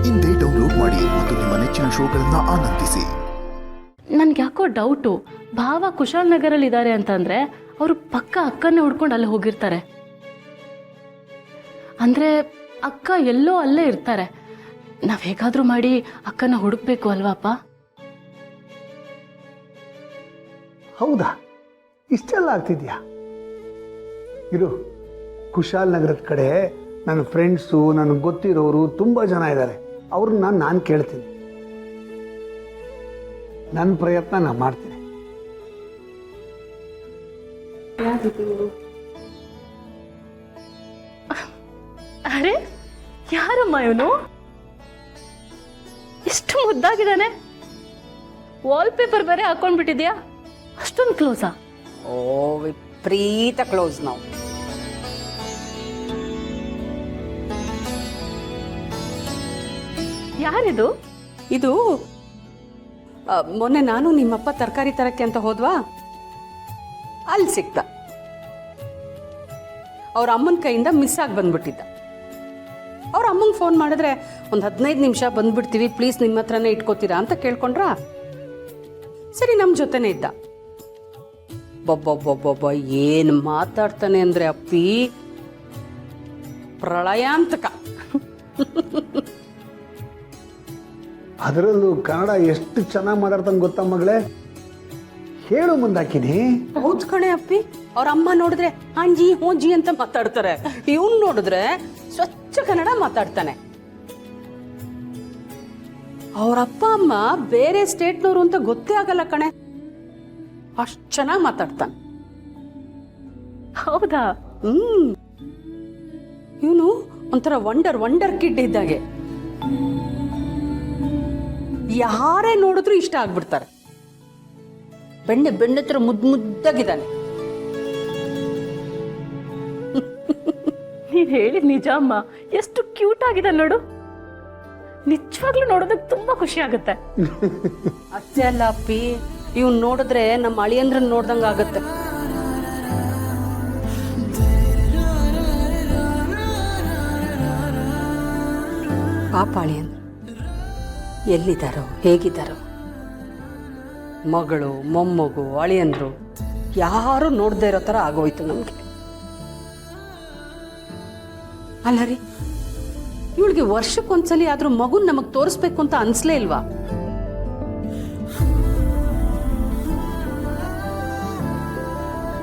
ಇಂದೇ ಡೌನ್ಲೋಡ್ ಮಾಡಿ ಮತ್ತು ನಿಮ್ಮ ನೆಚ್ಚಿನ ಶೋಗಳನ್ನ ಆನಂದಿಸಿ. ನನ್ಗೆ ಯಾಕೋ ಡೌಟು, ಭಾವ ಕುಶಾಲನಗರಲ್ಲಿ ಇದ್ದಾರೆ ಅಂತಂದ್ರೆ ಅವರು ಪಕ್ಕ ಅಕ್ಕನ್ನೇ ಹುಡ್ಕೊಂಡು ಅಲ್ಲಿ ಹೋಗಿರ್ತಾರೆ. ಅಂದ್ರೆ ಅಕ್ಕ ಎಲ್ಲೋ ಅಲ್ಲೇ ಇರ್ತಾರೆ. ನಾವ್ ಹೇಗಾದ್ರೂ ಮಾಡಿ ಅಕ್ಕನ ಹುಡುಕ್ಬೇಕು ಅಲ್ವಾಪ್ಪ? ಹೌದಾ, ಇಷ್ಟೆಲ್ಲ ಆಗ್ತಿದ್ಯಾ? ಇರು, ಕುಶಾಲನಗರದ ಕಡೆ ನನ್ನ ಫ್ರೆಂಡ್ಸು, ನನಗೆ ಗೊತ್ತಿರೋರು ತುಂಬ ಜನ ಇದ್ದಾರೆ. ಅವ್ರನ್ನ ನಾನು ಕೇಳ್ತೀನಿ, ನನ್ನ ಪ್ರಯತ್ನ ನಾನು ಮಾಡ್ತೀನಿ. ಅರೆ, ಯಾರಮ್ಮ ಇವನು? ಎಷ್ಟು ಮುದ್ದಾಗಿದ್ದಾನೆ. ವಾಲ್ಪೇಪರ್ ಬೇರೆ ಹಾಕೊಂಡ್ಬಿಟ್ಟಿದ್ಯಾ, ಅಷ್ಟೊಂದು ಕ್ಲೋಸಾ? ಓ, ವಿಪರೀತ ಕ್ಲೋಸ್ ನಾವು. ಯಾರಿದು? ಇದು ಮೊನ್ನೆ ನಾನು ನಿಮ್ಮಪ್ಪ ತರಕಾರಿ ತರಕ್ಕೆ ಅಂತ ಹೋದ್ವಾ, ಅಲ್ಲಿ ಸಿಕ್ತ. ಅವ್ರ ಅಮ್ಮನ ಕೈಯಿಂದ ಮಿಸ್ ಆಗಿ ಬಂದ್ಬಿಟ್ಟಿದ್ದ. ಅವ್ರ ಅಮ್ಮಂಗೆ ಫೋನ್ ಮಾಡಿದ್ರೆ ಒಂದು 15 ನಿಮಿಷ ಬಂದ್ಬಿಡ್ತೀವಿ, ಪ್ಲೀಸ್ ನಿಮ್ಮ ಹತ್ರನೇ ಇಟ್ಕೋತೀರಾ ಅಂತ ಕೇಳ್ಕೊಂಡ್ರ. ಸರಿ, ನಮ್ಮ ಜೊತೆನೇ ಇದ್ದ. ಬೊಬ್ಬೊಬ್ಬೊಬ್ಬೊಬ್ಬ ಏನು ಮಾತಾಡ್ತಾನೆ ಅಂದರೆ ಅಪ್ಪಿ, ಪ್ರಳಯಾಂತಕ. ಅದರಲ್ಲೂ ಕನ್ನಡ ಎಷ್ಟು ಚೆನ್ನಾಗಿ ಮಾತಾಡ್ತಾನೆ ಗೊತ್ತಾ ಮಗಳೇ? ಹೇಳು ಮುಂದಾಕಿನಿ. ಹೌದು ಕಣೆ ಅಪ್ಪಿ, ಅವ್ರ ಅಮ್ಮ ನೋಡಿದ್ರೆ ಹಾಂಜಿ ಹೋಂಜಿ ಅಂತ ಮಾತಾಡ್ತಾರೆ. ಇವನ್ ನೋಡಿದ್ರೆ ಸ್ವಚ್ಛ ಕನ್ನಡ ಮಾತಾಡ್ತಾನೆ. ಅವ್ರ ಅಪ್ಪ ಅಮ್ಮ ಬೇರೆ ಸ್ಟೇಟ್ನವರು ಅಂತ ಗೊತ್ತೇ ಆಗಲ್ಲ ಕಣೆ, ಅಷ್ಟು ಚೆನ್ನಾಗಿ ಮಾತಾಡ್ತಾನೆ. ಹೌದಾ? ಇವನು ಒಂಥರ ವಂಡರ್ ಕಿಡ್ ಇದ್ದಾಗೆ. ಯಾರೇ ನೋಡಿದ್ರು ಇಷ್ಟ ಆಗ್ಬಿಡ್ತಾರೆ. ಬೆಣ್ಣತ್ರ ಮುದ್ದಾಗಿದ್ದಾನೆ. ನೀನ್ ಹೇಳಿದ್ ನಿಜ ಅಮ್ಮ, ಎಷ್ಟು ಕ್ಯೂಟ್ ಆಗಿದೆ ನೋಡು. ನಿಜವಾಗ್ಲೂ ನೋಡೋದಕ್ಕೆ ತುಂಬಾ ಖುಷಿ ಆಗುತ್ತೆ. ಅಷ್ಟೇ ಅಲ್ಲ ಅಪ್ಪಿ, ಇವ್ನ್ ನೋಡಿದ್ರೆ ನಮ್ಮ ಅಳಿಯಂದ್ರನ್ ನೋಡ್ದಂಗ ಆಗತ್ತೆ. ಪಾಪ ಅಳಿಯಂದ್ರ ಎಲ್ಲಿದ್ದಾರೋ, ಹೇಗಿದ್ದಾರೋ. ಮಗಳು, ಮೊಮ್ಮಗು, ಅಳಿಯಂದ್ರು ಯಾರು ನೋಡದೇ ಇರೋ ಥರ ಆಗೋಯ್ತು ನಮಗೆ. ಅಲ್ಲ ರೀ, ಇವಳಿಗೆ ವರ್ಷಕ್ಕೊಂದ್ಸಲಿ ಆದ್ರೂ ಮಗುನ್ ನಮಗ್ ತೋರಿಸ್ಬೇಕು ಅಂತ ಅನ್ಸ್ಲೇ ಇಲ್ವಾ?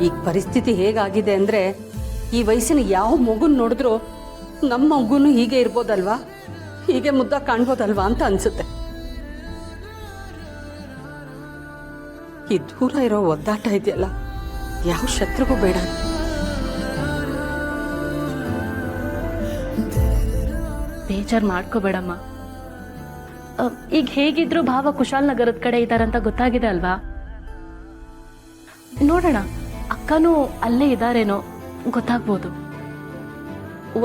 ಈಗ ಪರಿಸ್ಥಿತಿ ಹೇಗಾಗಿದೆ ಅಂದ್ರೆ, ಈ ವಯಸ್ಸಿನ ಯಾವ ಮಗುನ್ ನೋಡಿದ್ರು ನಮ್ಮ ಮಗುನು ಹೀಗೆ ಇರ್ಬೋದಲ್ವಾ, ಹೀಗೆ ಮುದ್ದ ಕಾಣ್ಬೋದಲ್ವಾ ಅಂತ ಅನ್ಸುತ್ತೆ. ಈ ದೂರ ಇರೋ ಒದ್ದಾಟ ಇದೆಯಲ್ಲ, ಯಾವ ಶತ್ರುಗೂ ಬೇಡ. ಬೇಜಾರ್ ಮಾಡ್ಕೋಬೇಡಮ್ಮ. ಈಗ ಹೇಗಿದ್ರು ಭಾವ ಕುಶಾಲನಗರದ ಕಡೆ ಇದ್ದಾರಂತ ಗೊತ್ತಾಗಿದೆ ಅಲ್ವಾ? ನೋಡೋಣ, ಅಕ್ಕನೂ ಅಲ್ಲೇ ಇದ್ದಾರೇನೋ ಗೊತ್ತಾಗ್ಬೋದು.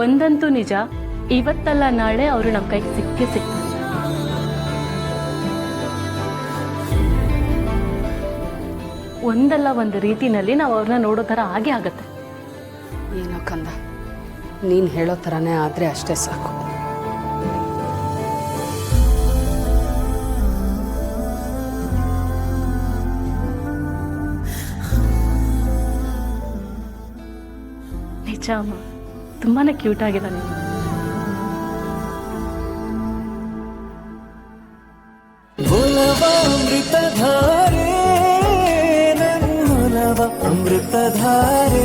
ಒಂದಂತೂ ನಿಜ, ಇವತ್ತಲ್ಲ ನಾಳೆ ಅವರು ನಮ್ಮ ಕೈಗೆ ಸಿಗ್ತಾರೆ. ಒಂದಲ್ಲ ಒಂದು ರೀತಿನಲ್ಲಿ ನಾವು ಅವ್ರನ್ನ ನೋಡೋ ಥರ ಆಗೇ ಆಗತ್ತೆ. ಏನೋ ಕಂದ, ನೀನ್ ಹೇಳೋ ಥರನೇ ಆದ್ರೆ ಅಷ್ಟೇ ಸಾಕು. ನಿಜ ಅಮ್ಮ, ತುಂಬಾನೇ ಕ್ಯೂಟ್ ಆಗಿದ್ದಾನೆ. ಅಮೃತಧಾರೆ, ನನ್ನ ಅಮೃತಧಾರೆ.